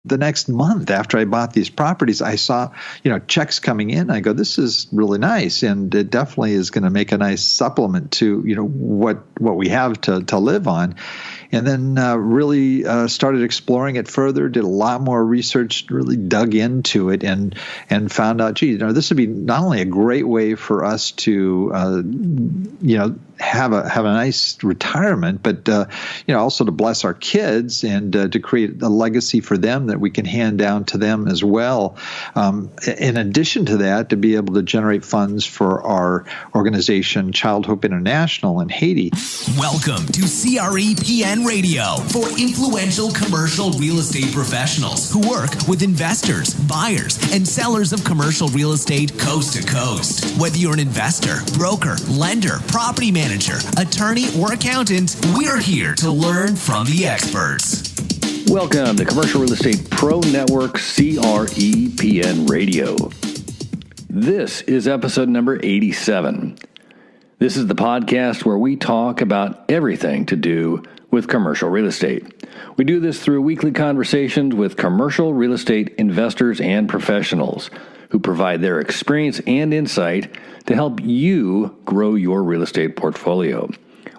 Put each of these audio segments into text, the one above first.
the next month after I bought these properties, I saw, checks coming in. I go, this is really nice, and it definitely is going to make a nice supplement to, what we have to live on. And then really started exploring it further, did a lot more research, really dug into it, and found out, this would be not only a great way for us to, have a nice retirement, but also to bless our kids and to create a legacy for them that we can hand down to them as well. In addition to that, to be able to generate funds for our organization, Child Hope International in Haiti. Welcome to CREPN Radio for influential commercial real estate professionals who work with investors, buyers, and sellers of commercial real estate coast to coast. Whether you're an investor, broker, lender, property manager, attorney, or accountant, we're here to learn from the experts. Welcome to Commercial Real Estate Pro Network CREPN Radio. This is episode number 87. This is the podcast where we talk about everything to do with commercial real estate. We do this through weekly conversations with commercial real estate investors and professionals who provide their experience and insight to help you grow your real estate portfolio.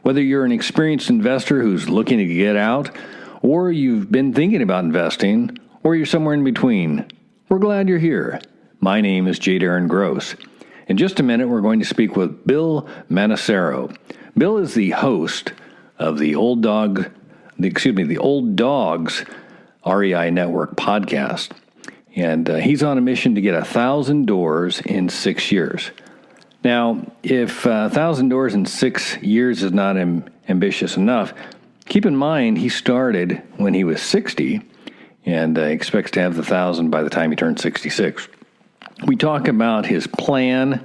Whether you're an experienced investor who's looking to get out, or you've been thinking about investing, or you're somewhere in between, we're glad you're here. My name is J. Darren Gross. In just a minute, we're going to speak with Bill Manassero. Bill is the host of the Old Dogs REI Network podcast. And he's on a mission to get 1,000 doors in 6 years. Now, if 1,000 doors in 6 years is not ambitious enough, keep in mind he started when he was 60 and expects to have the 1,000 by the time he turns 66. We talk about his plan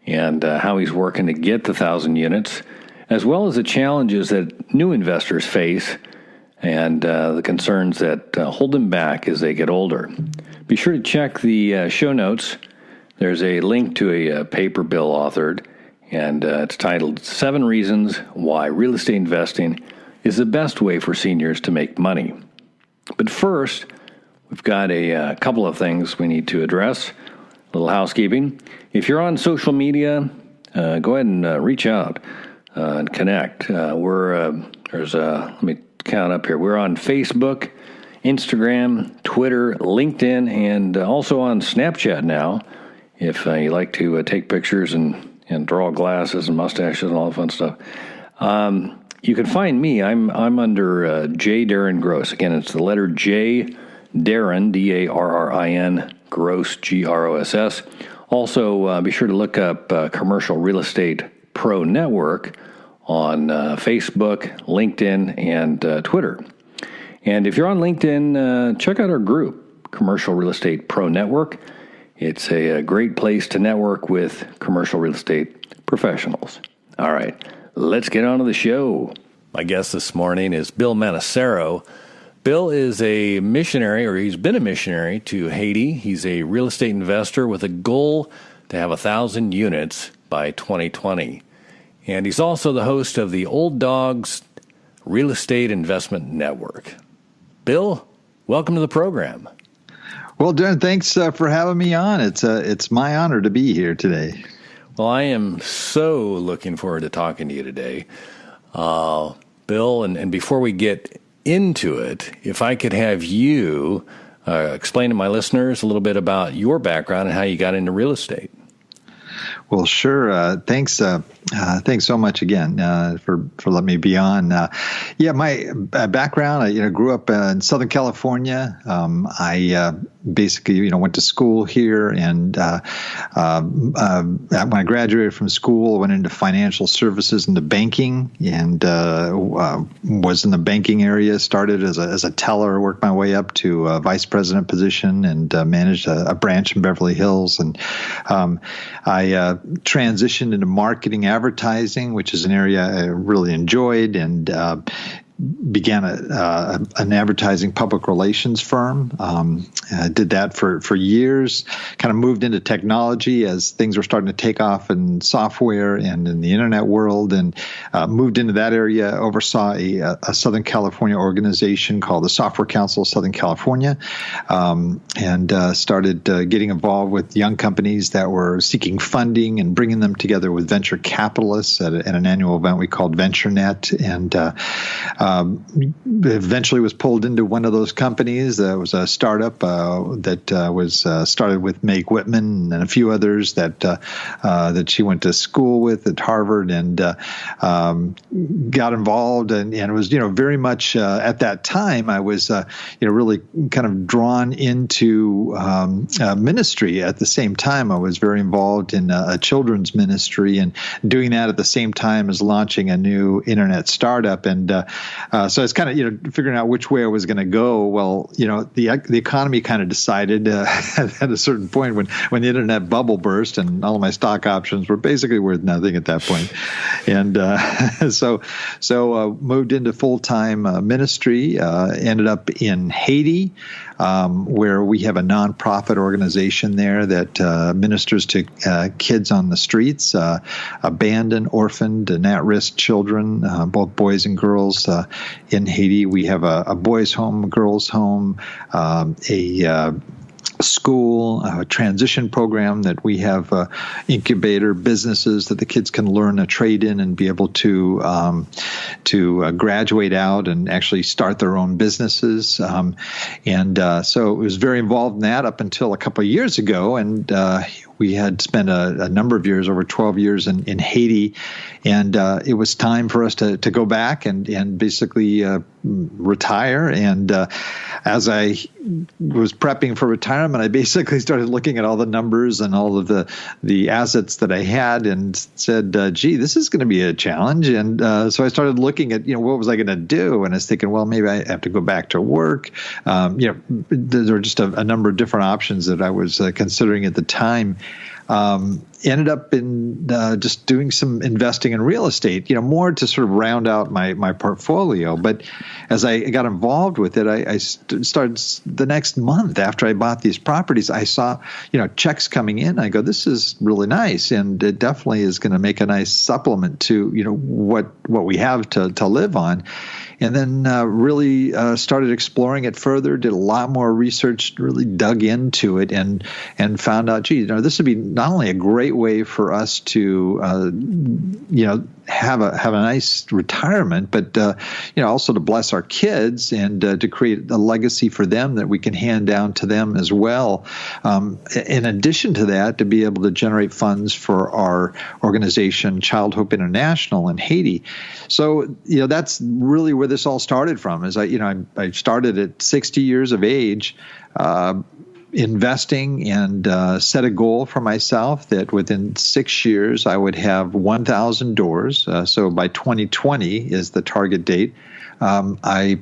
and how he's working to get the 1,000 units, as well as the challenges that new investors face and the concerns that hold them back as they get older. Be sure to check the show notes. There's a link to a paper Bill authored, and it's titled 7 Reasons Why Real Estate Investing is the Best Way for Seniors to Make Money. But first, we've got a couple of things we need to address. A little housekeeping. If you're on social media, go ahead and reach out and connect. Let me count up here. We're on Facebook, Instagram, Twitter, LinkedIn, and also on Snapchat now. If you like to take pictures and draw glasses and mustaches and all the fun stuff. You can find me. I'm under J. Darren Gross. Again, it's the letter J. Darren, D-A-R-R-I-N, Gross, G-R-O-S-S. Also, be sure to look up Commercial Real Estate Pro Network on Facebook, LinkedIn, and Twitter. And if you're on LinkedIn, check out our group, Commercial Real Estate Pro Network. It's a great place to network with commercial real estate professionals. All right, let's get on to the show. My guest this morning is Bill Manassero. Bill is a missionary, or he's been a missionary to Haiti. He's a real estate investor with a goal to have 1,000 units by 2020. And he's also the host of the Old Dogs Real Estate Investment Network. Bill, welcome to the program. Well, Darren, thanks for having me on. It's my honor to be here today. Well, I am so looking forward to talking to you today. Bill, and before we get into it, if I could have you explain to my listeners a little bit about your background and how you got into real estate. Well, sure. Thanks so much again for letting me be on. My background, I grew up in Southern California. I basically went to school here, and when I graduated from school, I went into financial services, into banking, and was in the banking area. Started as a teller, worked my way up to a vice president position, and managed a branch in Beverly Hills. And I transitioned into marketing advertising, which is an area I really enjoyed, and began an advertising public relations firm. Did that for years, kind of moved into technology as things were starting to take off in software and in the internet world, and moved into that area, oversaw a Southern California organization called the Software Council of Southern California, and started getting involved with young companies that were seeking funding and bringing them together with venture capitalists at an annual event we called VentureNet, and eventually was pulled into one of those companies. It was a startup that was started with Meg Whitman and a few others that she went to school with at Harvard, and got involved, and it was very much at that time I was really kind of drawn into ministry. At the same time, I was very involved in a children's ministry, and doing that at the same time as launching a new internet startup, and so it's kind of figuring out which way I was going to go. Well, the economy kind of decided at a certain point when the internet bubble burst, and all of my stock options were basically worth nothing at that point, and so moved into full-time ministry. Ended up in Haiti, where we have a nonprofit organization there that ministers to kids on the streets, abandoned, orphaned, and at-risk children, both boys and girls in Haiti. We have a boys' home, a girls' home, a school, a transition program that we have incubator businesses that the kids can learn a trade in and be able to graduate out and actually start their own businesses. So it was very involved in that up until a couple of years ago, and we had spent a number of years, over 12 years in Haiti, and it was time for us to go back and basically retire. And as I was prepping for retirement, I basically started looking at all the numbers and all of the assets that I had, and said, gee, this is going to be a challenge. And so I started looking at, what was I going to do? And I was thinking, well, maybe I have to go back to work. There were just a number of different options that I was considering at the time. Ended up in just doing some investing in real estate, more to sort of round out my portfolio. But as I got involved with it, I started the next month after I bought these properties, I saw, checks coming in. I go, this is really nice, and it definitely is going to make a nice supplement to, what we have to live on. And then really started exploring it further, did a lot more research, really dug into it, and found out, gee, this would be not only a great way for us to, have a nice retirement, but also to bless our kids and to create a legacy for them that we can hand down to them as well. In addition to that, to be able to generate funds for our organization, Child Hope International in Haiti. So that's really where this all started from. Is I started at 60 years of age. Investing, and set a goal for myself that within 6 years I would have 1,000 doors. So by 2020 is the target date. I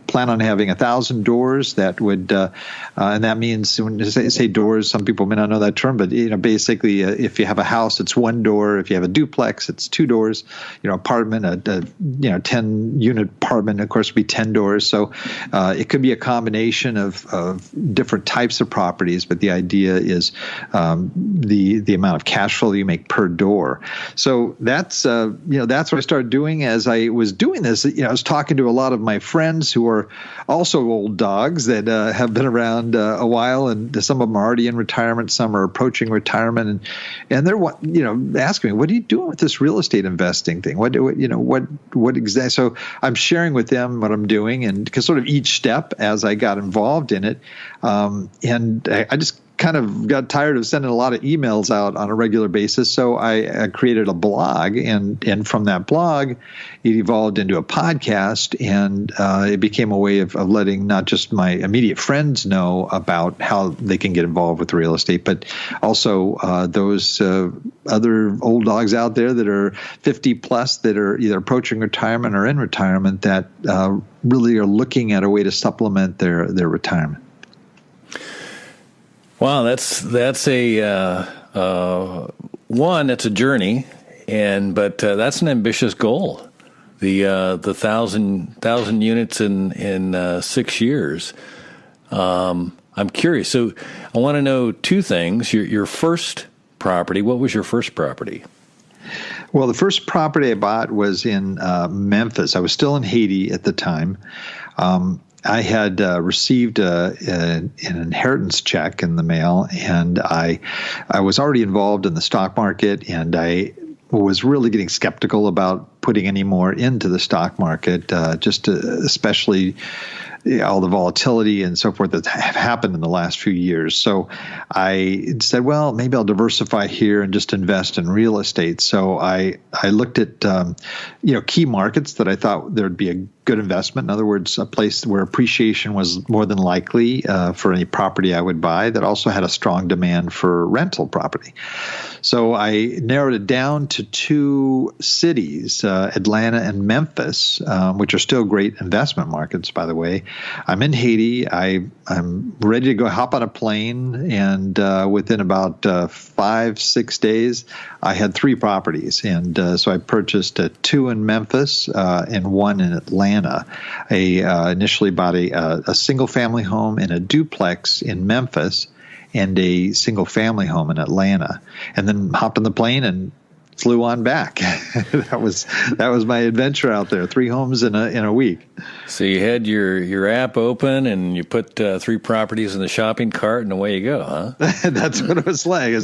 plan on having 1,000 doors. That would, and that means when you say doors, some people may not know that term, but basically, if you have a house, it's one door. If you have a duplex, it's two doors. Apartment, a 10-unit apartment, of course, would be 10 doors. So it could be a combination of different types of properties, but the idea is the amount of cash flow you make per door. So that's what I started doing. As I was doing this, I was talking to a lot of my friends who are also old dogs that have been around a while, and some of them are already in retirement, some are approaching retirement, and they're asking me, what are you doing with this real estate investing thing? What exactly? So I'm sharing with them what I'm doing, and because sort of each step as I got involved in it, and I just kind of got tired of sending a lot of emails out on a regular basis. So I created a blog, and from that blog, it evolved into a podcast, and it became a way of letting not just my immediate friends know about how they can get involved with real estate, but also those other old dogs out there that are 50 plus that are either approaching retirement or in retirement that really are looking at a way to supplement their retirement. Wow, that's a one. It's a journey, but that's an ambitious goal. the thousand units in 6 years. I'm curious. So I want to know two things. Your first property. What was your first property? Well, the first property I bought was in Memphis. I was still in Haiti at the time. I had received an inheritance check in the mail, and I was already involved in the stock market, and I was really getting skeptical about putting any more into the stock market, especially all the volatility and so forth that have happened in the last few years. So I said, well, maybe I'll diversify here and just invest in real estate. So I looked at key markets that I thought there'd be a good investment. In other words, a place where appreciation was more than likely for any property I would buy that also had a strong demand for rental property. So I narrowed it down to two cities, Atlanta and Memphis, which are still great investment markets, by the way. I'm in Haiti. I'm ready to go hop on a plane, and within about 5-6 days, I had three properties. And so I purchased two in Memphis and one in Atlanta. I initially bought a single-family home and a duplex in Memphis, and a single-family home in Atlanta, and then hopped on the plane and flew on back. That was my adventure out there. 3 homes in a week. So you had your app open and you put 3 properties in the shopping cart, and away you go, huh? That's what it was like.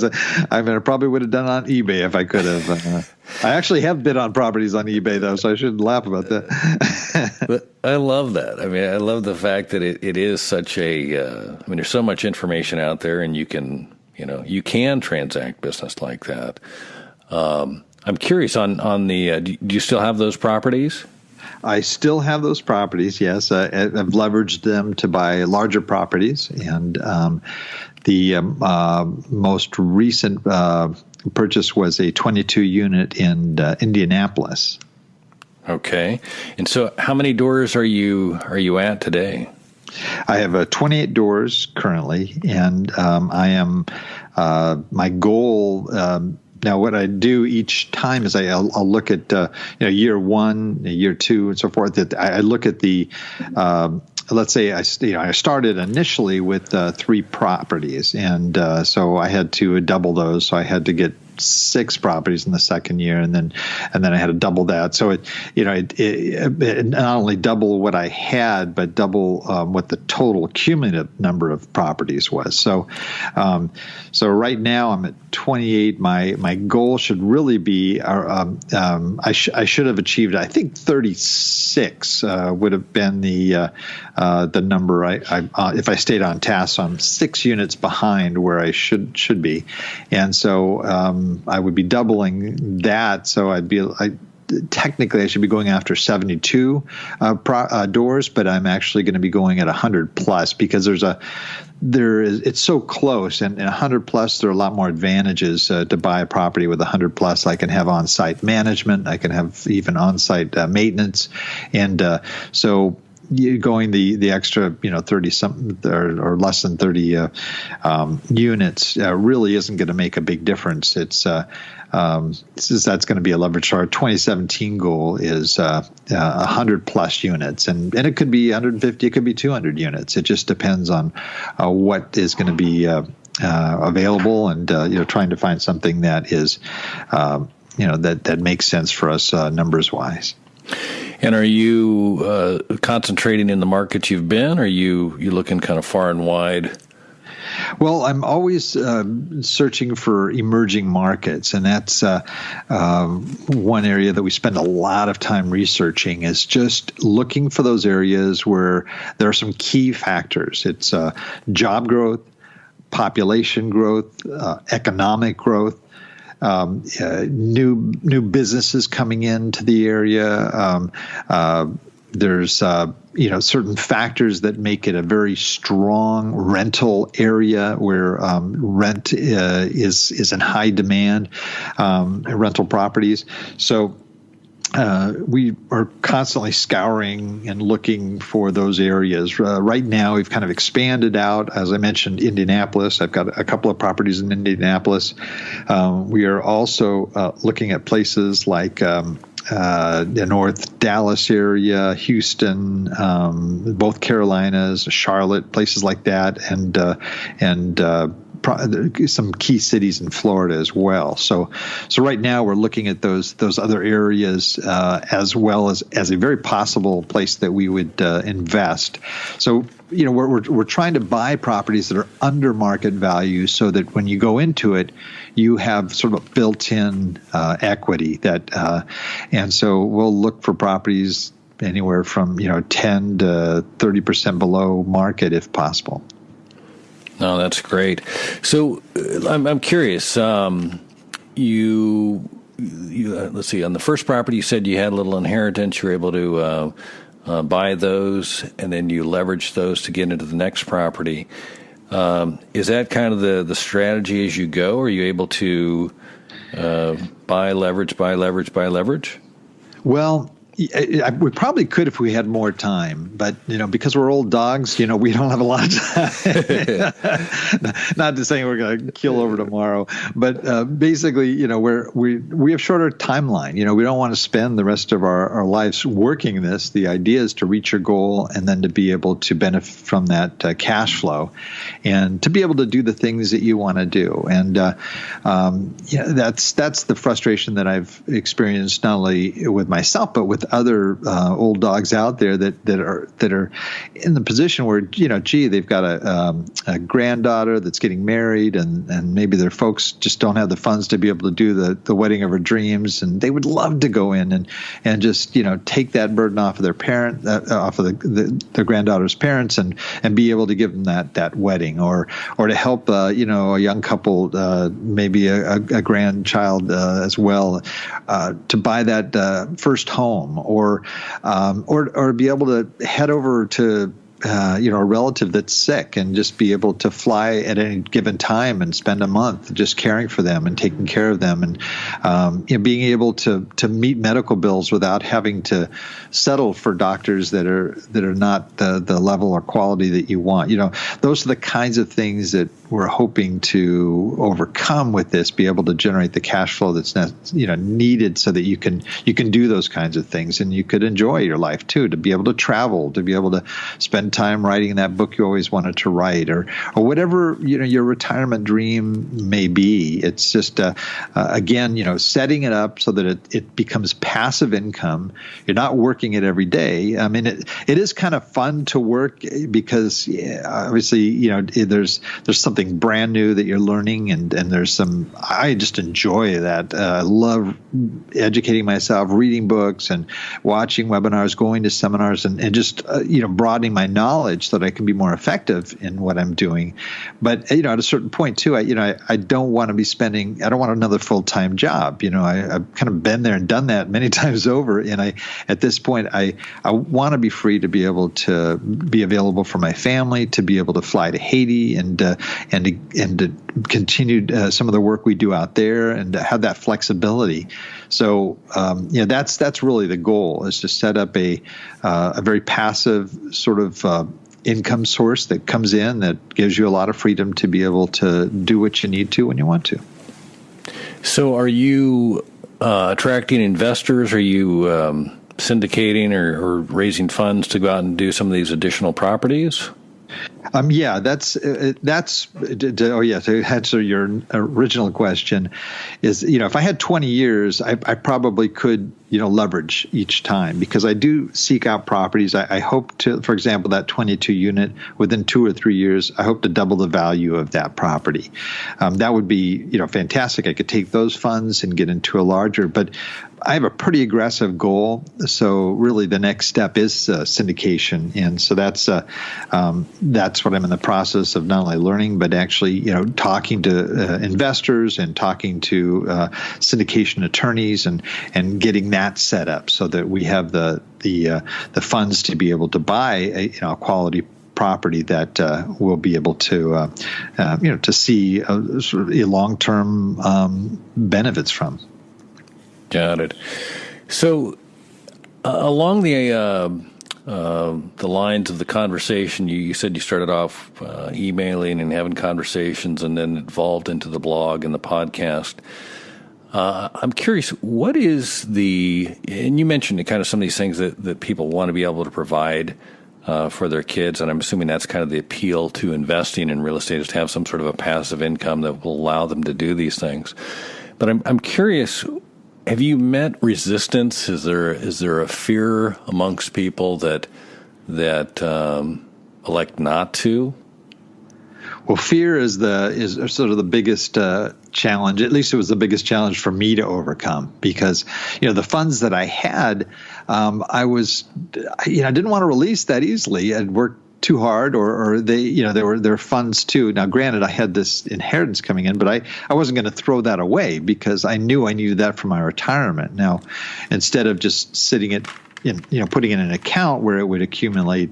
I probably would have done it on eBay if I could have. I actually have bid on properties on eBay, though, so I shouldn't laugh about that. But I love that. I mean, I love the fact that it is such a. There's so much information out there, and you can transact business like that. I'm curious on the. Do you still have those properties? I still have those properties. Yes, I've leveraged them to buy larger properties, and the most recent purchase was a 22-unit in Indianapolis. Okay, and so how many doors are you at today? I have 28 doors currently, and I am my goal. Now, what I do each time is I'll look at year 1, year 2, and so forth. That I look at the let's say I started initially with 3 properties, and so I had to double those. So I had to get 6 properties in the second year, and then I had to double that. So it not only double what I had, but double what the total cumulative number of properties was. So right now I'm at 28. My goal should really be I should have achieved, I think 36 would have been the number if I stayed on task. So I'm 6 units behind where I should be, and so I would be doubling that. So technically I should be going after 72 doors, but I'm actually going to be going at 100 plus, because it's so close, and 100 plus, there are a lot more advantages to buy a property with 100 plus. I can have on-site management. I can have even on-site maintenance. And so going the extra 30 something or less than 30 units really isn't going to make a big difference. It's that's going to be a leverage. Our 2017 goal is 100 plus units, and it could be 150, it could be 200 units. It just depends on what is going to be available, and trying to find something that is that makes sense for us numbers wise. And are you concentrating in the markets you've been, or are you looking kind of far and wide? Well, I'm always searching for emerging markets, and that's one area that we spend a lot of time researching, is just looking for those areas where there are some key factors. It's job growth, population growth, economic growth, new businesses coming into the area. There's certain factors that make it a very strong rental area where rent is in high demand, rental properties. So we are constantly scouring and looking for those areas. Right now, we've kind of expanded out. As I mentioned, Indianapolis. I've got a couple of properties in Indianapolis. We are also looking at places like the North Dallas area, Houston, both Carolinas, Charlotte, places like that, and some key cities in Florida as well. So right now we're looking at those other areas as well as a very possible place that we would invest. So we're trying to buy properties that are under market value, so that when you go into it, you have sort of a built-in equity that, and so we'll look for properties anywhere from 10 to 30% below market if possible. No, that's great. So I'm curious. You let's see. On the first property, you said you had a little inheritance. You were able to buy those, and then you leveraged those to get into the next property. Is that kind of the strategy as you go? Or are you able to buy leverage? Well, we probably could if we had more time, but because we're old dogs, we don't have a lot of time. Not to say we're going to kill over tomorrow, but basically, we have shorter timeline. We don't want to spend the rest of our lives working this. The idea is to reach your goal and then to be able to benefit from that cash flow, and to be able to do the things that you want to do. And that's the frustration that I've experienced not only with myself but with other old dogs out there that are in the position where they've got a granddaughter that's getting married, and maybe their folks just don't have the funds to be able to do the wedding of her dreams, and they would love to go in and just take that burden off of their parent, off of their granddaughter's parents, and be able to give them that wedding, or to help a young couple, maybe a grandchild as well, to buy that first home. Or be able to head over to a relative that's sick and just be able to fly at any given time and spend a month just caring for them and taking care of them, and being able to meet medical bills without having to settle for doctors that are not the level or quality that you want. Those are the kinds of things that we're hoping to overcome with this, be able to generate the cash flow that's needed so that you can do those kinds of things, and you could enjoy your life too, to be able to travel, to be able to spend time writing that book you always wanted to write, or whatever your retirement dream may be. It's just again, setting it up so that it becomes passive income. You're not working it every day. I mean, it is kind of fun to work because obviously there's something brand new that you're learning, and there's some. I just enjoy that. I love educating myself, reading books, and watching webinars, going to seminars, and just broadening my knowledge so that I can be more effective in what I'm doing. But at a certain point too, I don't want to be spending. I don't want another full-time job. I've kind of been there and done that many times over. And at this point, I want to be free to be able to be available for my family, to be able to fly to Haiti and to continue some of the work we do out there, and to have that flexibility. So that's really the goal, is to set up a very passive sort of income source that comes in, that gives you a lot of freedom to be able to do what you need to when you want to. So are you attracting investors? Are you syndicating or raising funds to go out and do some of these additional properties? To answer your original question, is if I had 20 years, I probably could leverage each time, because I do seek out properties. I hope to, for example, that 22 unit, within 2 or 3 years, I hope to double the value of that property. That would be fantastic. I could take those funds and get into a larger, but I have a pretty aggressive goal. So really the next step is syndication. And so that's what I'm in the process of not only learning, but actually, talking to investors and talking to syndication attorneys and getting that set up so that we have the funds to be able to buy a quality property that we'll be able to to see sort of a long-term benefits from. Got it. So along the lines of the conversation, you said you started off emailing and having conversations, and then evolved into the blog and the podcast. I'm curious, what is and you mentioned kind of some of these things that people want to be able to provide for their kids, and I'm assuming that's kind of the appeal to investing in real estate, is to have some sort of a passive income that will allow them to do these things. But I'm curious, have you met resistance? Is there a fear amongst people that elect not to? Well, fear is sort of the biggest challenge. At least it was the biggest challenge for me to overcome, because the funds that I had, I didn't want to release that easily. I'd worked too hard, or there were funds too. Now, granted, I had this inheritance coming in, but I wasn't going to throw that away because I knew I needed that for my retirement. Now, instead of just sitting it, putting in an account where it would accumulate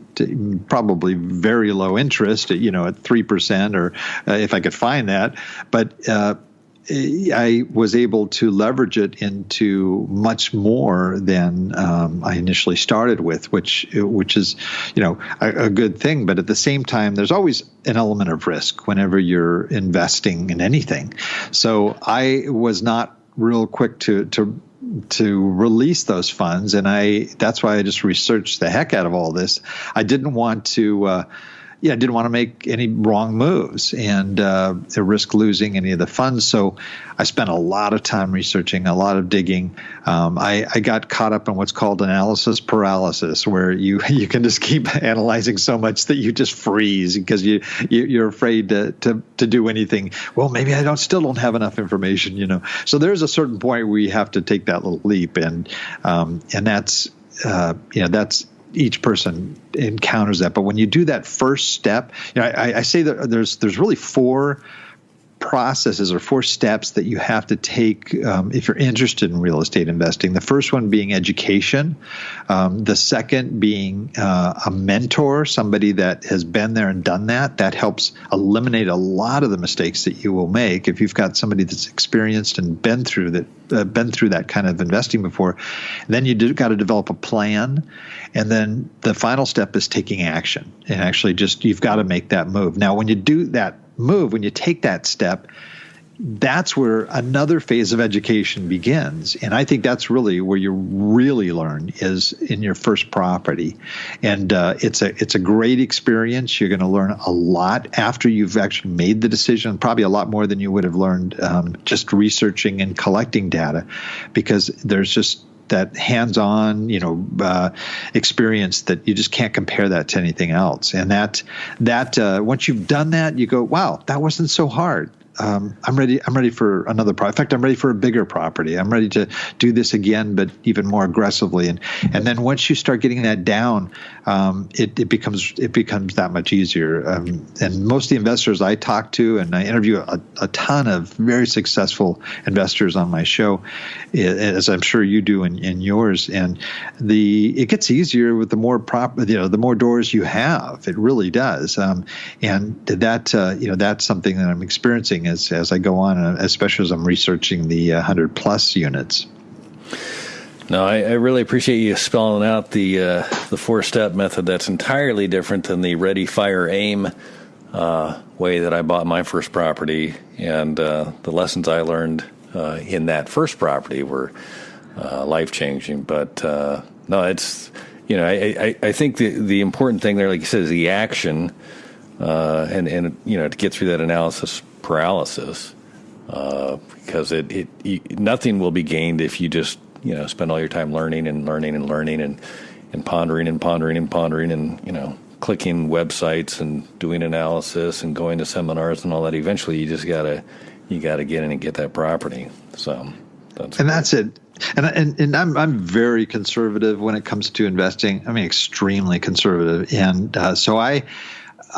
probably very low interest, at 3%, or if I could find that. But I was able to leverage it into much more than I initially started with, which is a good thing. But at the same time, there's always an element of risk whenever you're investing in anything. So I was not real quick to release those funds, and that's why I just researched the heck out of all this. I didn't want to make any wrong moves and risk losing any of the funds. So I spent a lot of time researching, a lot of digging. I got caught up in what's called analysis paralysis, where you can just keep analyzing so much that you just freeze because you're afraid to do anything. Well, maybe I still don't have enough information, So there's a certain point where you have to take that little leap, and that's each person encounters that. But when you do that first step, I say that there's really four processes or four steps that you have to take if you're interested in real estate investing. The first one being education. The second being a mentor, somebody that has been there and done that. That helps eliminate a lot of the mistakes that you will make if you've got somebody that's experienced and been through that kind of investing before. Then you got to develop a plan. And then the final step is taking action. And actually you've got to make that move. Now, when you do that move, when you take that step, that's where another phase of education begins. And I think that's really where you really learn, is in your first property. And it's a great experience. You're going to learn a lot after you've actually made the decision, probably a lot more than you would have learned just researching and collecting data, because there's just that hands-on, experience that you just can't compare that to anything else. And that once you've done that, you go, wow, that wasn't so hard. I'm ready for another project. In fact, I'm ready for a bigger property. I'm ready to do this again, but even more aggressively. And then once you start getting that down, it becomes that much easier. And most of the investors I talk to, and I interview a ton of very successful investors on my show, as I'm sure you do in yours. And it gets easier with the more the more doors you have. It really does. And that's something that I'm experiencing as I go on, especially as I'm researching the 100+ units. No, I really appreciate you spelling out the 4-step method. That's entirely different than the ready, fire, aim way that I bought my first property. And the lessons I learned in that first property were life-changing. But no, it's, I think the important thing there, like you said, is the action and to get through that analysis paralysis, because nothing will be gained if you just spend all your time learning and pondering and clicking websites and doing analysis and going to seminars and all that. Eventually, you gotta get in and get that property. So that's it. And I'm very conservative when it comes to investing. I mean, extremely conservative, and so I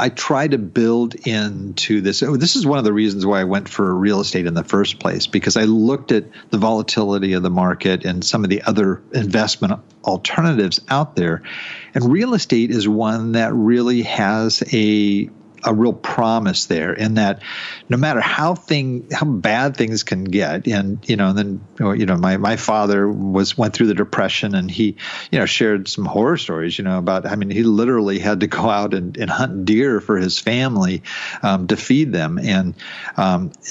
try to build into this. This is one of the reasons why I went for real estate in the first place, because I looked at the volatility of the market and some of the other investment alternatives out there. And real estate is one that really has a a real promise there, in that no matter how bad things can get, and then my father went through the Depression, and he shared some horror stories about, I mean, he literally had to go out and hunt deer for his family to feed them, and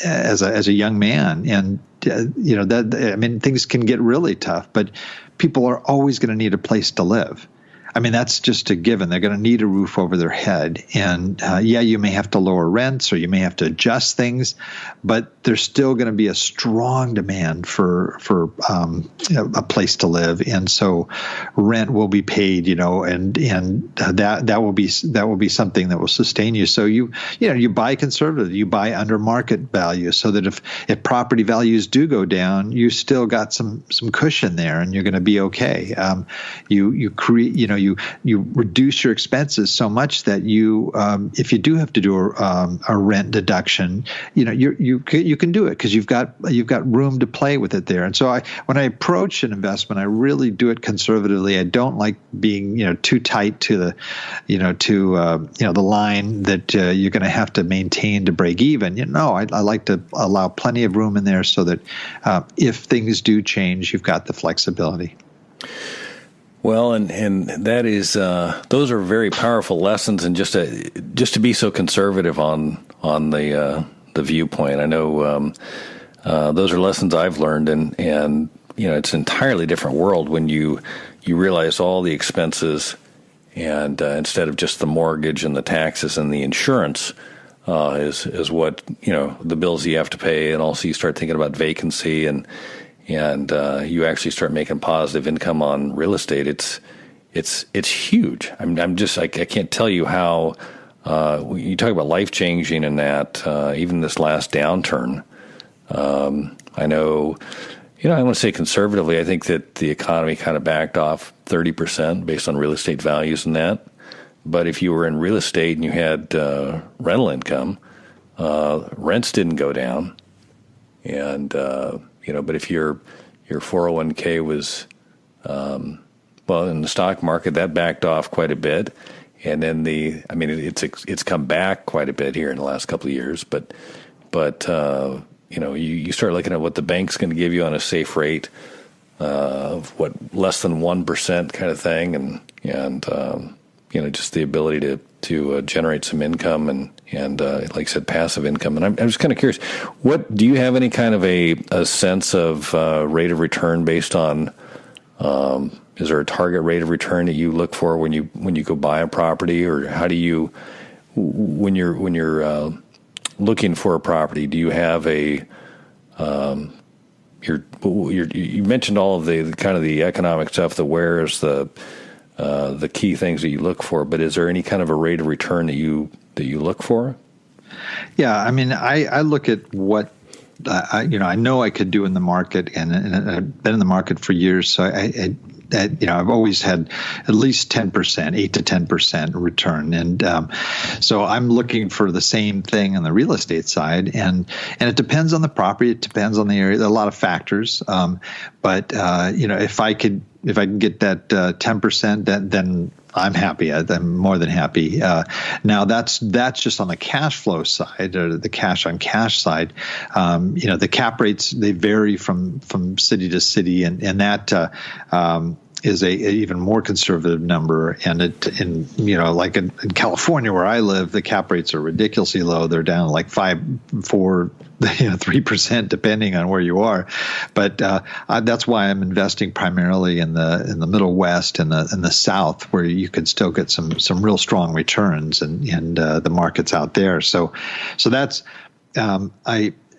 as a young man, and that, I mean, things can get really tough, but people are always going to need a place to live. I mean, that's just a given. They're going to need a roof over their head. And you may have to lower rents, or you may have to adjust things, but there's still going to be a strong demand for a place to live. And so rent will be paid, and that will be something that will sustain you. So you buy conservative, you buy under market value, so that if property values do go down, you still got some cushion there, and you're going to be okay. You create, you reduce your expenses so much that if you do have to do a rent deduction, you can do it, because you've got room to play with it there. And so when I approach an investment, I really do it conservatively. I don't like being too tight to the the line that you're going to have to maintain to break even. I like to allow plenty of room in there, so that if things do change, you've got the flexibility. Well, and that is those are very powerful lessons, and just to be so conservative on the viewpoint. I know those are lessons I've learned, and it's an entirely different world when you realize all the expenses, and instead of just the mortgage and the taxes and the insurance is what the bills you have to pay, and also you start thinking about vacancy and you actually start making positive income on real estate. It's huge. I can't tell you how you talk about life changing in that even this last downturn. I know, I want to say conservatively, I think that the economy kind of backed off 30% based on real estate values and that. But if you were in real estate and you had rental income, rents didn't go down, and but if your 401k was, in the stock market, that backed off quite a bit. And then it's come back quite a bit here in the last couple of years. But you start looking at what the bank's going to give you on a safe rate of less than 1% kind of thing. And just the ability to generate some income and like I said, passive income. And I'm just kind of curious, what do you have any kind of a sense of rate of return based on? Is there a target rate of return that you look for when you go buy a property, or how do you, when you're looking for a property, do you have you mentioned all of the kind of the economic stuff, the where's, the key things that you look for, but is there any kind of a rate of return that you look for? Yeah, I mean, I look at what I know I could do in the market, and I've been in the market for years, so I've always had at least 10%, 8 to 10% return, and so I'm looking for the same thing on the real estate side, and it depends on the property, it depends on the area, there are a lot of factors, but if I can get that 10%, then I'm happy. I'm more than happy. Now that's just on the cash flow side, or the cash on cash side. The cap rates, they vary from city to city, and that is a even more conservative number. And like in California where I live, the cap rates are ridiculously low. They're down like 5, 4, 3%, depending on where you are. But that's why I'm investing primarily in the Middle West and the South, where you can still get some real strong returns, and the markets out there. So that's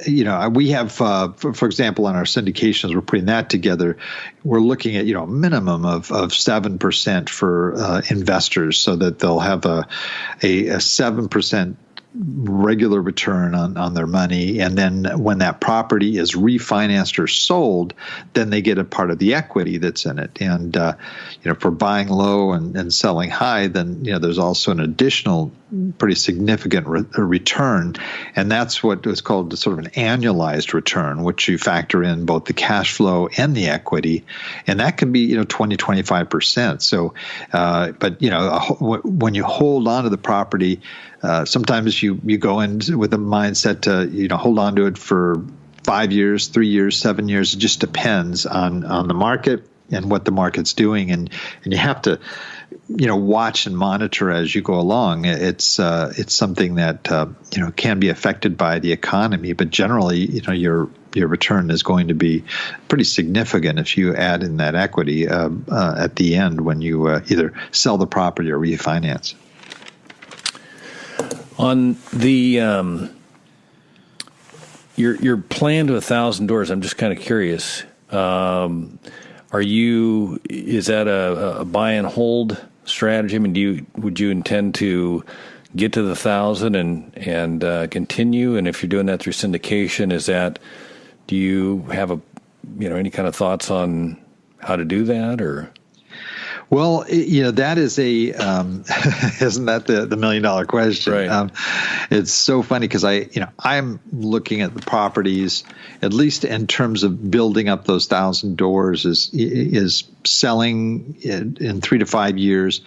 we have, for example, on our syndications, we're putting that together. We're looking at, a minimum of 7% for investors, so that they'll have a 7% regular return on their money. And then when that property is refinanced or sold, then they get a part of the equity that's in it. And, for buying low and selling high, then, there's also an additional pretty significant return. And that's what is called sort of an annualized return, which you factor in both the cash flow and the equity. And that can be, 20, 25%. So, when you hold on to the property, sometimes you go in with a mindset to, hold on to it for 5 years, 3 years, 7 years. It just depends on the market and what the market's doing. And you have to, watch and monitor as you go along. It's something that, can be affected by the economy, but generally, your return is going to be pretty significant if you add in that equity at the end when you either sell the property or refinance. On the your plan to 1,000 doors, I'm just kind of curious. Is that a buy and hold strategy? I mean, would you intend to get to the 1,000 and continue? And if you're doing that through syndication, do you have any kind of thoughts on how to do that, or? Well, that is isn't that the $1 million question? Right. It's so funny because I'm looking at the properties, at least in terms of building up those 1,000 doors, is selling in 3 to 5 years,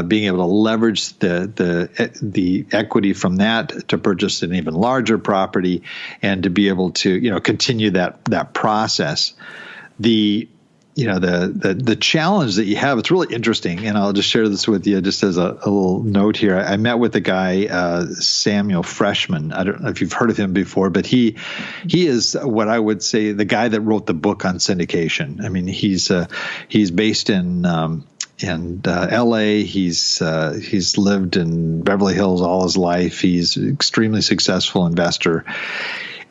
being able to leverage the equity from that to purchase an even larger property, and to be able to continue that process. The challenge that you have, it's really interesting, and I'll just share this with you just as a little note here. I met with a guy, Samuel Freshman. I don't know if you've heard of him before, but he is what I would say the guy that wrote the book on syndication. I mean, he's based in L.A. He's lived in Beverly Hills all his life. He's an extremely successful investor.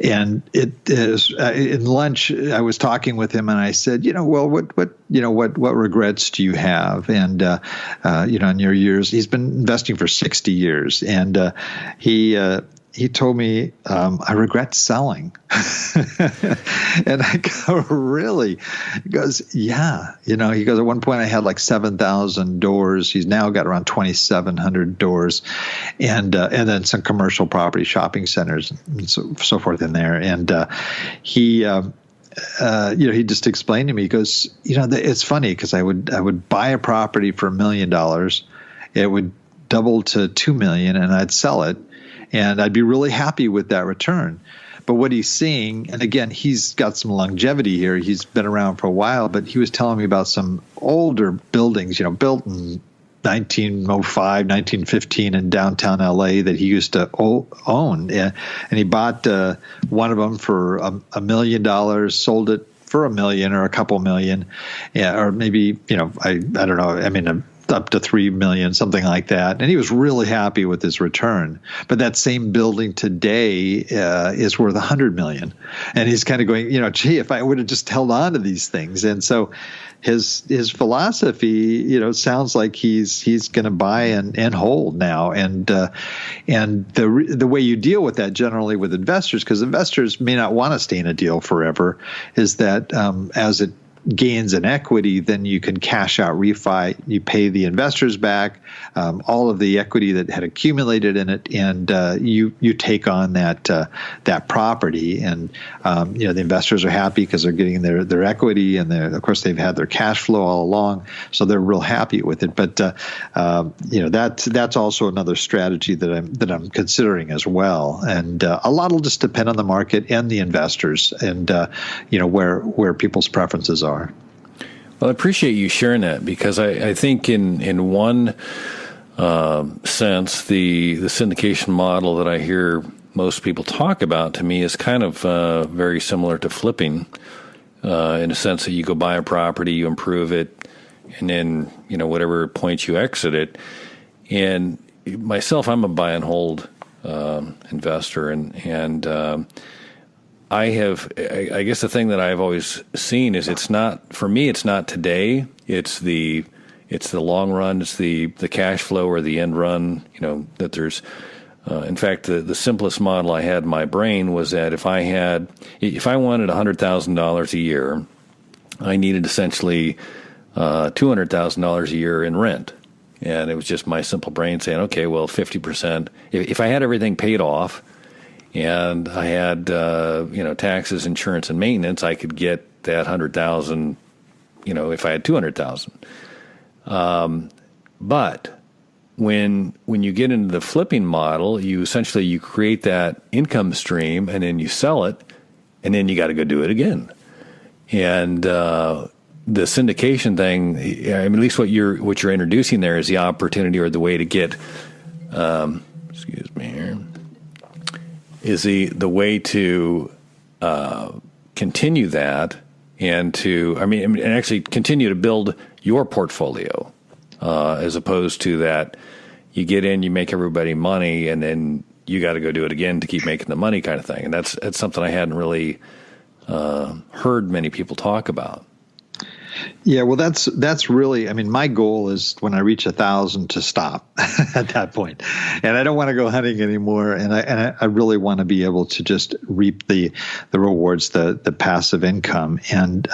And it is in lunch, I was talking with him, and I said, what regrets do you have? And in your years, he's been investing for 60 years, and he told me, I regret selling. And I go, really? He goes, yeah. He goes, at one point I had like 7,000 doors. He's now got around 2,700 doors, and then some commercial property, shopping centers, and so forth in there. And he just explained to me, he goes, it's funny because I would buy a property for $1 million. It would double to $2 million, and I'd sell it. And I'd be really happy with that return. But what he's seeing, and again, he's got some longevity here. He's been around for a while, but he was telling me about some older buildings, built in 1905, 1915 in downtown LA that he used to own. And he bought one of them for $1 million, sold it for $1 million or a couple million, or maybe, I don't know. I mean, up to 3 million, something like that. And he was really happy with his return. But that same building today is worth 100 million. And he's kind of going, gee, if I would have just held on to these things. And so his philosophy, sounds like he's going to buy and hold now. And the way you deal with that generally with investors, because investors may not want to stay in a deal forever, is that as it gains in equity, then you can cash out, refi, you pay the investors back all of the equity that had accumulated in it, and you take on that property. And the investors are happy because they're getting their equity, and of course they've had their cash flow all along, so they're real happy with it. But that's also another strategy that I'm considering as well. And a lot will just depend on the market and the investors, and where people's preferences are. Well, I appreciate you sharing that, because I think in one sense, the syndication model that I hear most people talk about, to me, is kind of very similar to flipping, in a sense that you go buy a property, you improve it, and then whatever point you exit it. And myself, I'm a buy and hold investor, and I guess the thing that I've always seen is it's not today. It's the long run. It's the cash flow or the end run. That there's In fact, the simplest model I had in my brain was that if I wanted $100,000 a year, I needed essentially $200,000 a year in rent. And it was just my simple brain saying, okay, well, 50%. If I had everything paid off and I had taxes, insurance, and maintenance, I could get that $100,000. If I had $200,000. But when you get into the flipping model, you create that income stream and then you sell it, and then you got to go do it again. And the syndication thing, at least what you're introducing there is the opportunity or the way to get, is the way to continue that and actually continue to build your portfolio, as opposed to that you get in, you make everybody money, and then you got to go do it again to keep making the money kind of thing. And that's something I hadn't really heard many people talk about. Yeah, well, that's really, my goal is when I reach 1,000 to stop at that point. And I don't want to go hunting anymore. And I really want to be able to just reap the rewards, the passive income. And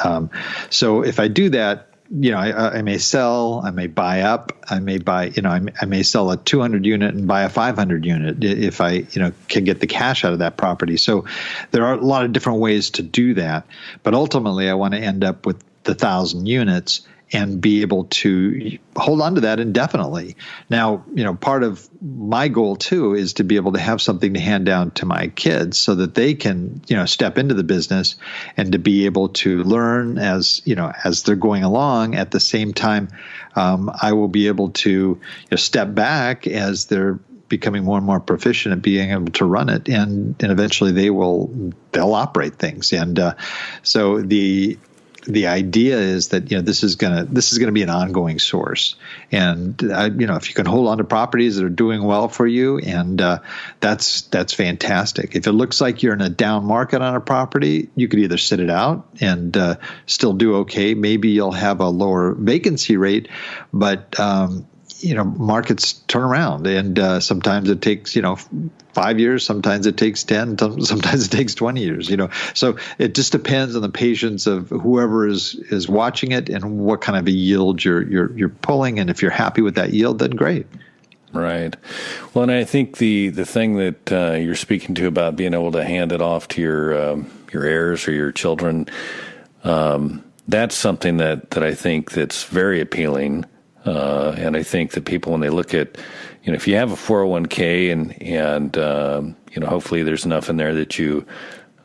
so if I do that, I may sell, I may buy up, I may sell a 200 unit and buy a 500 unit if I, can get the cash out of that property. So there are a lot of different ways to do that. But ultimately, I want to end up with the 1,000 units and be able to hold on to that indefinitely. Now, part of my goal too is to be able to have something to hand down to my kids so that they can, step into the business and to be able to learn as they're going along. At the same time, I will be able to step back as they're becoming more and more proficient at being able to run it, and eventually they'll operate things. And so the idea is that this is gonna be an ongoing source, and if you can hold on to properties that are doing well for you, and that's fantastic. If it looks like you're in a down market on a property, you could either sit it out and still do okay. Maybe you'll have a lower vacancy rate, but markets turn around, and sometimes it takes 5 years, sometimes it takes 10, sometimes it takes 20 years. So it just depends on the patience of whoever is watching it and what kind of a yield you're pulling. And if you're happy with that yield, then great. Right. Well, and I think the thing that you're speaking to about being able to hand it off to your heirs or your children, that's something that I think that's very appealing. And I think that people, when they look at, if you have a 401k and hopefully there's enough in there that you,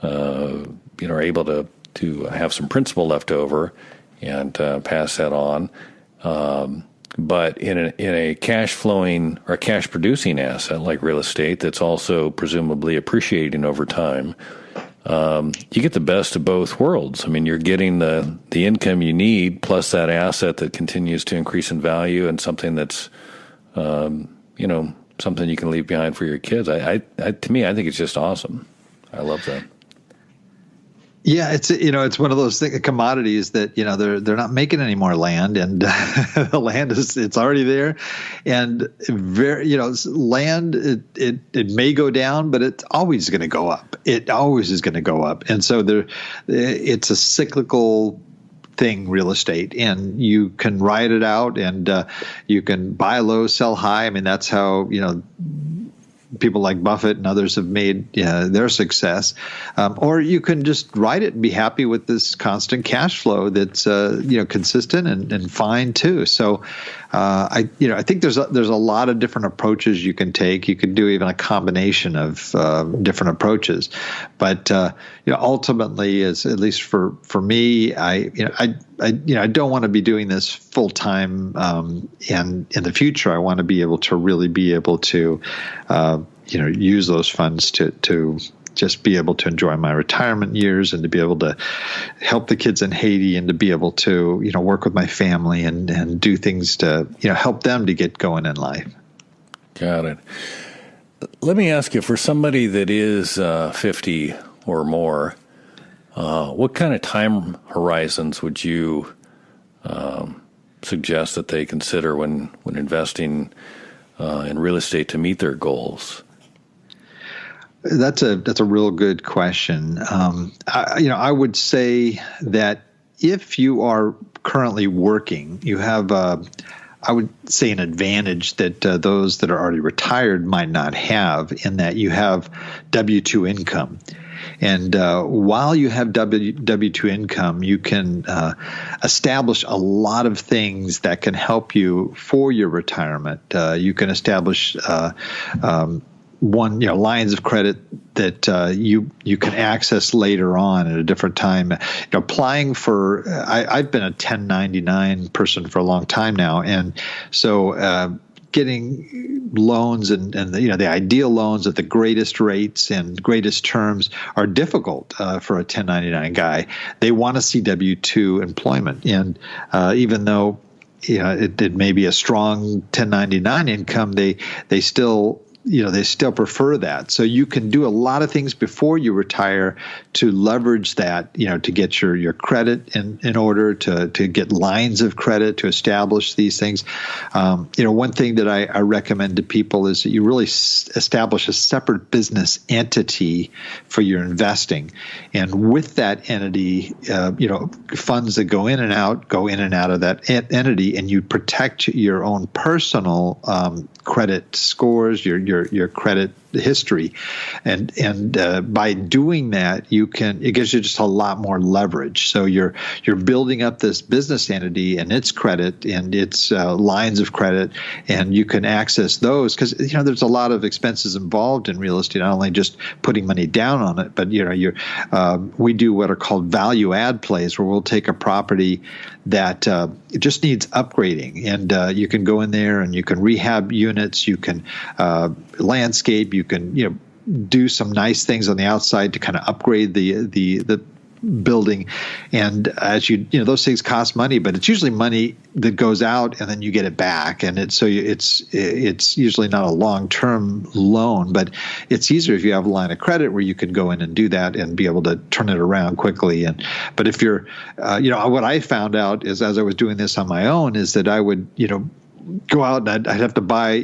are able to have some principal left over and pass that on. But in a cash flowing or cash producing asset like real estate that's also presumably appreciating over time, you get the best of both worlds. You're getting the income you need plus that asset that continues to increase in value and something that's, something you can leave behind for your kids. To me, I think it's just awesome. I love that. Yeah, it's one of those commodities that they're not making any more land, and the land it's already there, and land it may go down, but it's always going to go up. It always is going to go up, and so it's a cyclical thing, real estate, and you can ride it out, and you can buy low, sell high. That's how people like Buffett and others have made their success. Or you can just ride it and be happy with this constant cash flow that's consistent and fine too. So I think there's a lot of different approaches you can take. You can do even a combination of different approaches, but ultimately, at least for me, I don't want to be doing this full time. And in the future, I want to be able to really be able to use those funds to just be able to enjoy my retirement years and to be able to help the kids in Haiti and to be able to, work with my family and do things to, help them to get going in life. Got it. Let me ask you, for somebody that is 50 or more, what kind of time horizons would you suggest that they consider when investing in real estate to meet their goals? That's a real good question. I would say that if you are currently working, you have I would say an advantage that those that are already retired might not have, in that you have W-2 income. And while you have W-2 income, you can establish a lot of things that can help you for your retirement. You can establish lines of credit that you can access later on at a different time. Applying for I've been a 1099 person for a long time now, and so getting loans and the ideal loans at the greatest rates and greatest terms are difficult for a 1099 guy. They want to see W-2 employment, and even though it may be a strong 1099 income, they still prefer that. So you can do a lot of things before you retire to leverage that, to get your credit in order, to get lines of credit, to establish these things. One thing that I recommend to people is that you really establish a separate business entity for your investing. And with that entity, funds that go in and out of that entity, and you protect your own personal credit scores, your credit history, and by doing that, it gives you just a lot more leverage. So you're building up this business entity and its credit and its lines of credit, and you can access those because there's a lot of expenses involved in real estate. Not only just putting money down on it, but we do what are called value add plays, where we'll take a property that just needs upgrading, and you can go in there and you can rehab units, you can landscape, you can do some nice things on the outside to kind of upgrade the building. And as those things cost money, but it's usually money that goes out and then you get it back. And it's usually not a long-term loan, but it's easier if you have a line of credit where you can go in and do that and be able to turn it around quickly. But if you're, what I found out is, as I was doing this on my own, is that I would, go out and I'd have to buy,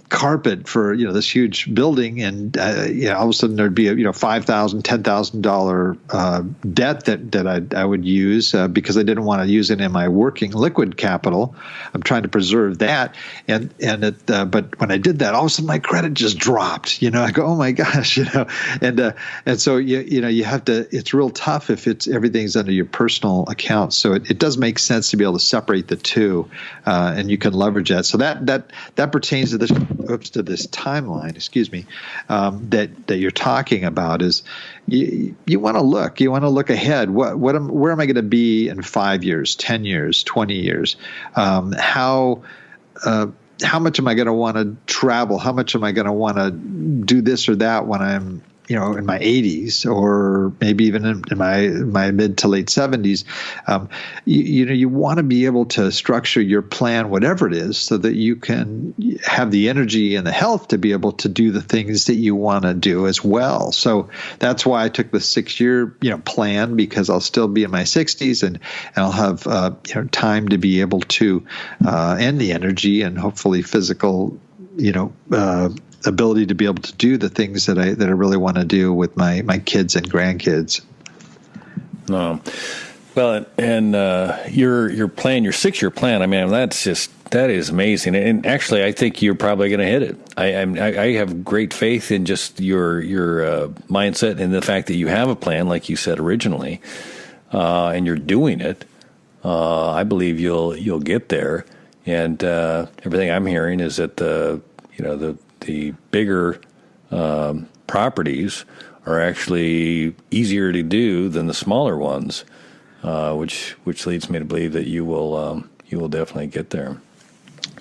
carpet for this huge building, and all of a sudden there'd be a $5,000, $10,000 debt that I would use because I didn't want to use it in my working liquid capital. I'm trying to preserve that, but when I did that, all of a sudden my credit just dropped. I go, oh my gosh, and so you have to. It's real tough if everything's under your personal account. So it does make sense to be able to separate the two, and you can leverage that. So that pertains to this timeline, that you're talking about. Is you want to look ahead. Where am I going to be in 5 years, 10 years, 20 years? How much am I going to want to travel? How much am I going to want to do this or that when I'm in my 80s, or maybe even in my mid to late 70s? You want to be able to structure your plan, whatever it is, so that you can have the energy and the health to be able to do the things that you want to do as well. So that's why I took the 6-year plan, because I'll still be in my 60s and I'll have time to be able to and the energy and hopefully physical ability to be able to do the things that I really want to do with my kids and grandkids. No, well, and your plan, your 6-year plan. I mean, that is amazing. And actually, I think you're probably going to hit it. I have great faith in just your mindset and the fact that you have a plan, like you said originally, and you're doing it. I believe you'll get there. And everything I'm hearing is that the bigger properties are actually easier to do than the smaller ones, which leads me to believe that you will definitely get there.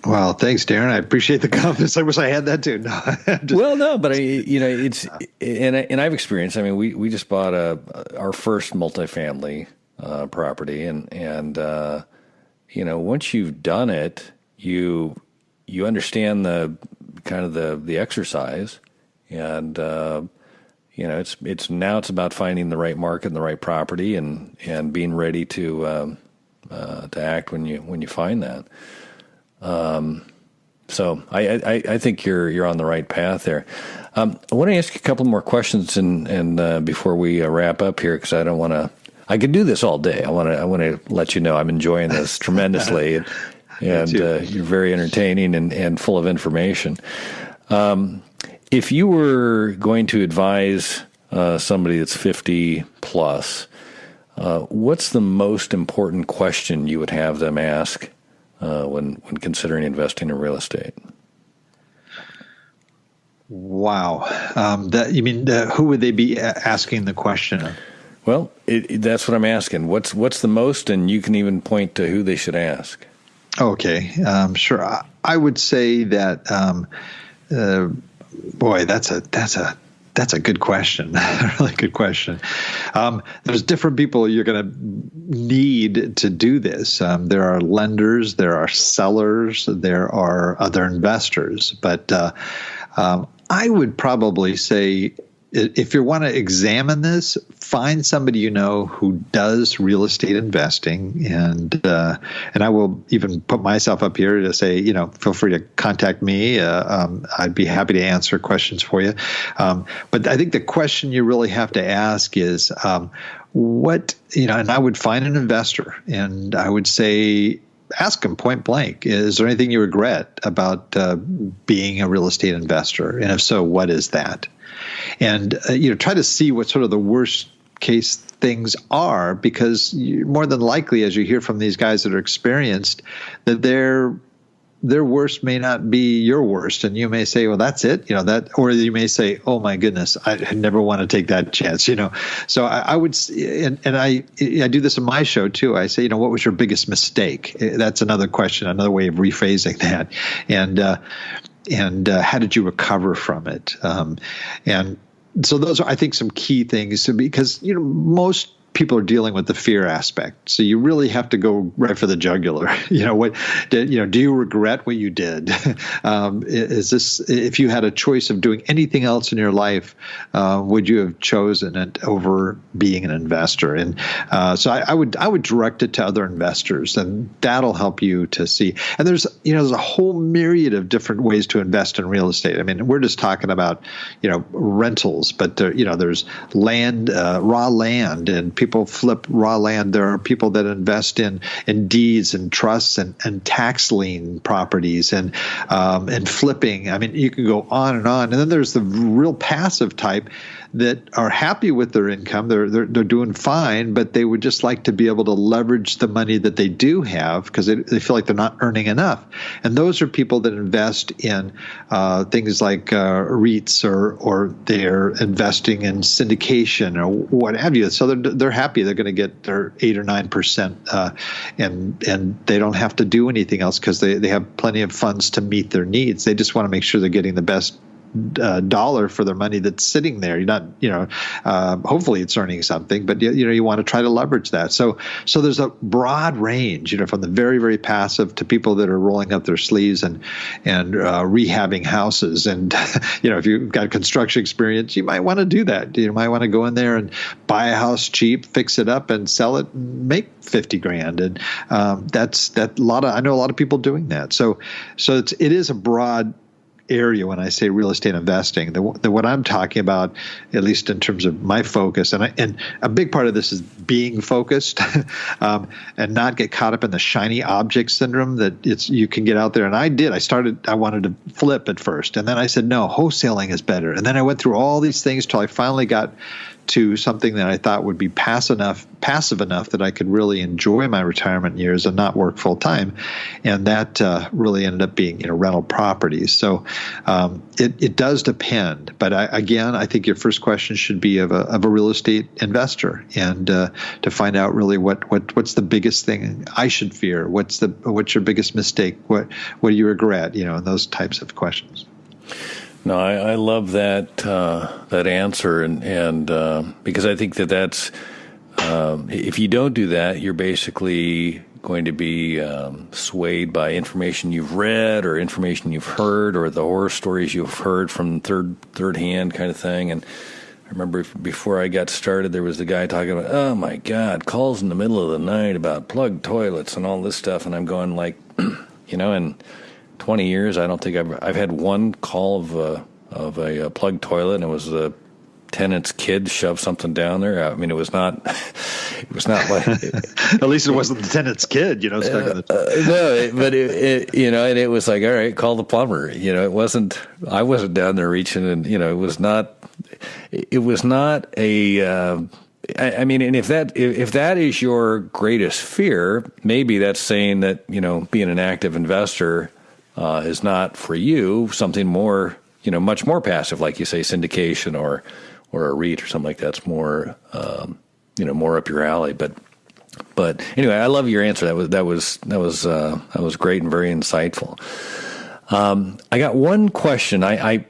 Well, thanks, Darren. I appreciate the confidence. I wish I had that too. No, well, no, but it's and I've experienced. I mean, we just bought our first multifamily property, and once you've done it, you understand the kind of the exercise, and it's about finding the right market and the right property, and being ready to act when you find that. So I think you're on the right path there. I want to ask you a couple more questions and before we wrap up here, because I don't want to. I could do this all day. I want to let you know I'm enjoying this tremendously, and you're very entertaining and full of information. If you were going to advise somebody that's 50 plus, what's the most important question you would have them ask when considering investing in real estate? Wow. You mean who would they be asking the question of? Well, that's what I'm asking. What's the most, and you can even point to who they should ask. Okay, sure. I would say that. Boy, that's a good question. A really good question. There's different people you're going to need to do this. There are lenders, there are sellers, there are other investors. But I would probably say, if you want to examine this, find somebody you know who does real estate investing, and I will even put myself up here to say, feel free to contact me. I'd be happy to answer questions for you. But I think the question you really have to ask is, and I would find an investor, and I would say, ask them point blank, is there anything you regret about being a real estate investor? And if so, what is that? And try to see what sort of the worst case things are, because more than likely, as you hear from these guys that are experienced, that their worst may not be your worst, and you may say, well, that's it, or you may say, oh my goodness, I never want to take that chance, So I would, and I do this in my show too. I say, what was your biggest mistake? That's another question, another way of rephrasing that, and how did you recover from it? And so those are, I think, some key things, because most people are dealing with the fear aspect. So you really have to go right for the jugular. Do you regret what you did? Is this, if you had a choice of doing anything else in your life, would you have chosen it over being an investor? And so I would direct it to other investors, and that'll help you to see. And there's a whole myriad of different ways to invest in real estate. I mean, we're just talking about rentals, but there's land, raw land, and people flip raw land. There are people that invest in deeds and trusts and tax lien properties and flipping. I mean, you can go on. And then there's the real passive type that are happy with their income. They're doing fine, but they would just like to be able to leverage the money that they do have, because they feel like they're not earning enough. And those are people that invest in things like REITs, or they're investing in syndication or what have you. So they're happy. They're going to get their 8 or 9%, and they don't have to do anything else, because they have plenty of funds to meet their needs. They just want to make sure they're getting the best dollar for their money that's sitting there. You're not, hopefully it's earning something, but you want to try to leverage that. So there's a broad range, from the very, very passive to people that are rolling up their sleeves and rehabbing houses. And, if you've got construction experience, you might want to do that. You might want to go in there and buy a house cheap, fix it up, and sell it and make $50,000. And I know a lot of people doing that. So it is a broad area when I say real estate investing. What I'm talking about, at least in terms of my focus, and a big part of this is being focused, and not get caught up in the shiny object syndrome that you can get out there. And I wanted to flip at first, and then I said, no, wholesaling is better. And then I went through all these things till I finally got to something that I thought would be passive enough that I could really enjoy my retirement years and not work full time, and that really ended up being rental properties. So it does depend, but I think your first question should be of a real estate investor, and to find out really what's the biggest thing I should fear, what's your biggest mistake, what do you regret, and those types of questions. No, I love that answer, and because I think that's if you don't do that, you're basically going to be swayed by information you've read or information you've heard or the horror stories you've heard from third hand kind of thing. And I remember before I got started, there was the guy talking about, oh my God, calls in the middle of the night about plugged toilets and all this stuff, and I'm going like, and 20 years, I don't think I've had one call of a plugged toilet, and it was the tenant's kid shoved something down there. I mean, it was not like at least it wasn't the tenant's kid, stuck in the no, but and it was like, all right, call the plumber. It wasn't. I wasn't down there reaching, and it was not. It was not a. I mean, and if that is your greatest fear, maybe that's saying that being an active investor is not for you. Something more, much more passive, like you say, syndication or a REIT or something like that's more, more up your alley. But anyway, I love your answer. That was great and very insightful. I got one question.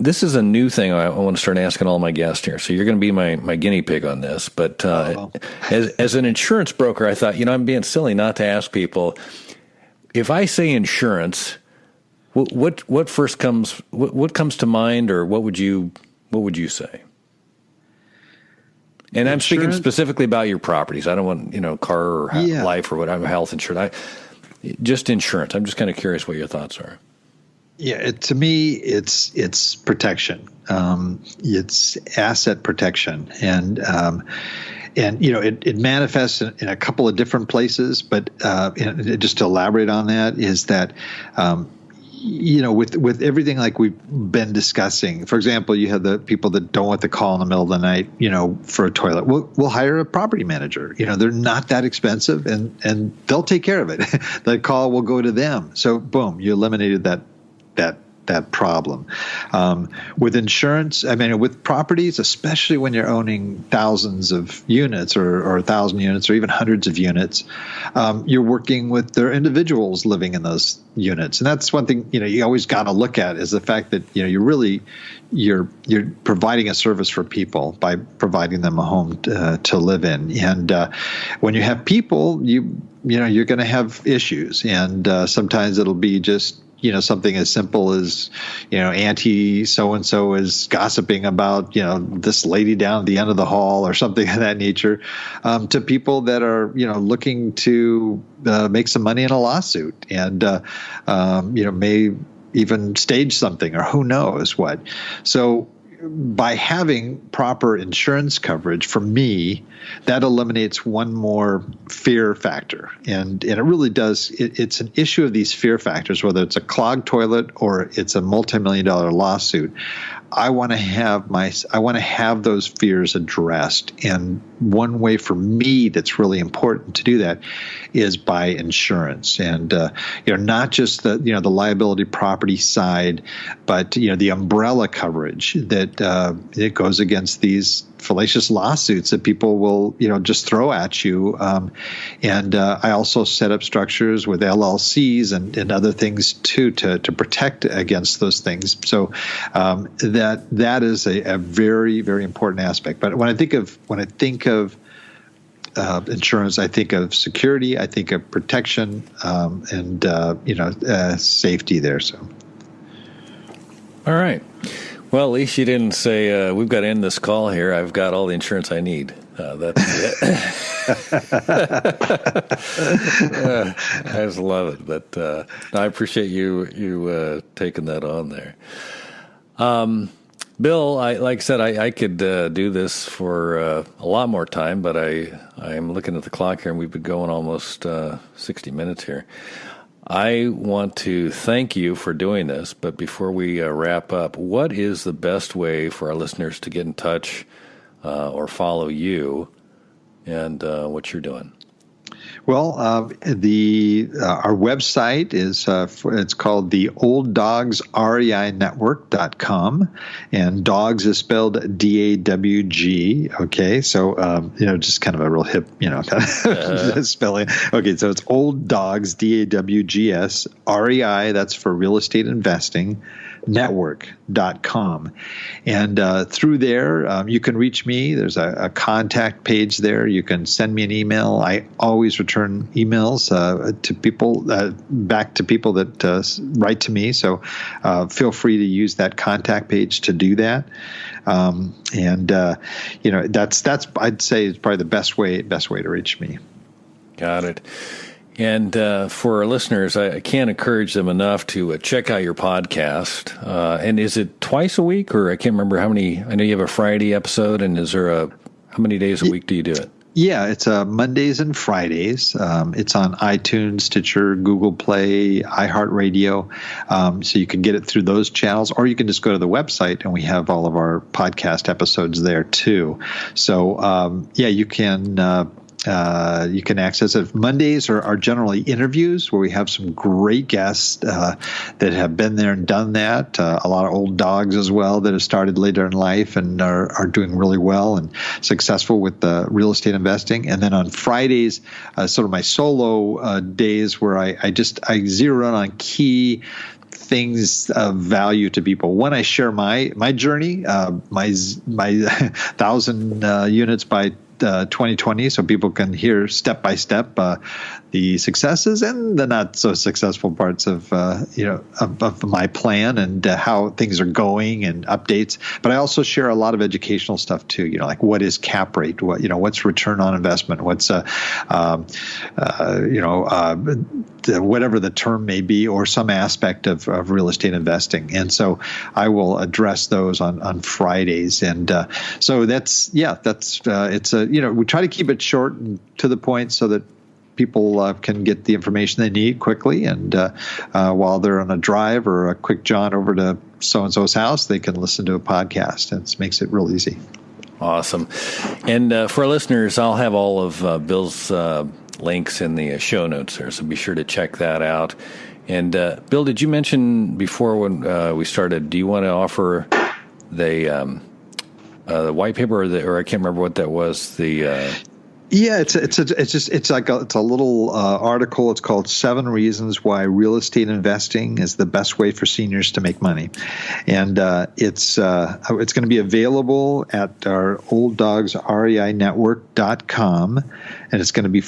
This is a new thing I want to start asking all my guests here. So you're going to be my guinea pig on this. But as an insurance broker, I thought, I'm being silly not to ask people, if I say insurance, what first comes? What comes to mind, or what would you say? And I'm speaking specifically about your properties. I don't want car or life or whatever, health insurance. Just insurance. I'm just kind of curious what your thoughts are. Yeah, to me, it's protection. It's asset protection, and it manifests in a couple of different places. But just to elaborate on that is that. With everything like we've been discussing, for example, you have the people that don't want the call in the middle of the night, for a toilet. We'll hire a property manager. They're not that expensive, and they'll take care of it. The call will go to them. So boom, you eliminated that problem. With insurance, with properties, especially when you're owning thousands of units or 1,000 units or even hundreds of units, you're working with their individuals living in those units. And that's one thing, you always got to look at is the fact that, you're providing a service for people by providing them a home to live in. And when you have people, you're going to have issues. And sometimes it'll be just, something as simple as, Auntie so-and-so is gossiping about, this lady down at the end of the hall or something of that nature, to people that are, looking to make some money in a lawsuit and, may even stage something or who knows what. So by having proper insurance coverage, for me, that eliminates one more fear factor. And it really does. It's an issue of these fear factors, whether it's a clogged toilet or it's a multi-million-dollar lawsuit. I want to have those fears addressed. And one way for me that's really important to do that is by insurance. And, not just the liability property side, but, the umbrella coverage that it goes against these fallacious lawsuits that people will, just throw at you. And I also set up structures with LLCs and other things too to protect against those things. So that is a very, very important aspect. But when I think of insurance, I think of security, I think of protection, and safety there. So, all right. Well, at least you didn't say, we've got to end this call here. I've got all the insurance I need. That's it. I just love it. But I appreciate you taking that on there. Bill, like I said, I could do this for a lot more time, but I'm looking at the clock here, and we've been going almost 60 minutes here. I want to thank you for doing this, but before we wrap up, what is the best way for our listeners to get in touch or follow you and what you're doing? Well, our website is it's called the olddawgsreinetwork.com, and dogs is spelled D-A-W-G. Okay, so just kind of a real hip kind of spelling. Okay, so it's Old Dogs, D-A-W-G-S, REI. That's for real estate investing. Network.com. And through there, you can reach me. There's a contact page there. You can send me an email. I always return emails to people, back to people that write to me. So feel free to use that contact page to do that. That's I'd say is probably the best way to reach me. Got it. And for our listeners, I can't encourage them enough to check out your podcast. And is it twice a week, or I can't remember how many? I know you have a Friday episode, and how many days a week do you do it? Yeah, it's Mondays and Fridays. It's on iTunes, Stitcher, Google Play, iHeartRadio. So you can get it through those channels, or you can just go to the website, and we have all of our podcast episodes there too. So you can access it. Mondays are generally interviews where we have some great guests that have been there and done that. A lot of old dogs as well that have started later in life and are doing really well and successful with real estate investing. And then on Fridays, sort of my solo days where I zero in on key things of value to people. When I share my journey, my 1,000 units by 2020, so people can hear step by step the successes and the not so successful parts of my plan and how things are going and updates. But I also share a lot of educational stuff too. Like what is cap rate? What's return on investment? What's whatever the term may be, or some aspect of real estate investing. And so I will address those on Fridays. And so we try to keep it short and to the point so that people can get the information they need quickly. And while they're on a drive or a quick jaunt over to so-and-so's house, they can listen to a podcast. It makes it real easy. Awesome. And for our listeners, I'll have all of Bill's links in the show notes there, so be sure to check that out. And Bill, did you mention before when we started, do you want to offer the white paper or I can't remember what that was, Yeah, it's a little article. It's called 7 Reasons Why Real Estate Investing is the Best Way for Seniors to Make Money, and it's going to be available at our olddogsreinetwork.com, and it's going to be /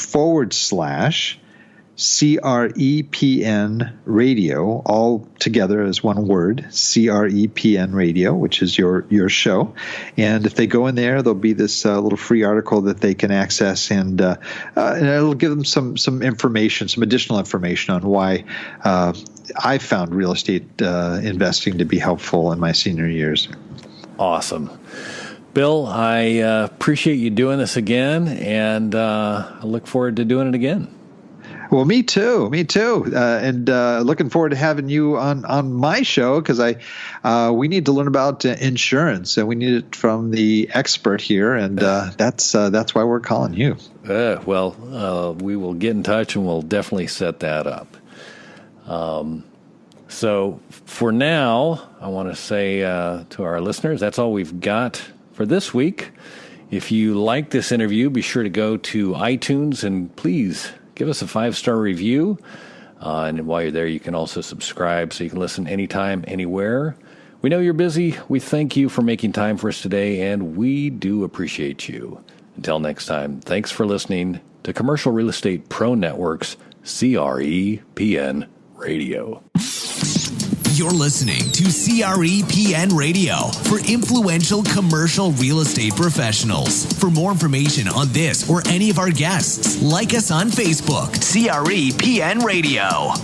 CREPN Radio, all together as one word, CREPN Radio, which is your show. And if they go in there, there'll be this little free article that they can access, and it'll give them some information, some additional information on why I found real estate investing to be helpful in my senior years. Awesome. Bill, I appreciate you doing this again, and I look forward to doing it again. Well, me too. And looking forward to having you on my show, because we need to learn about insurance, and we need it from the expert here, and that's why we're calling you. We will get in touch, and we'll definitely set that up. So for now, I want to say to our listeners, that's all we've got for this week. If you like this interview, be sure to go to iTunes and please give us a 5-star review. And while you're there, you can also subscribe so you can listen anytime, anywhere. We know you're busy. We thank you for making time for us today, and we do appreciate you. Until next time, thanks for listening to Commercial Real Estate Pro Network's CREPN Radio. You're listening to CREPN Radio for influential commercial real estate professionals. For more information on this or any of our guests, like us on Facebook, CREPN Radio.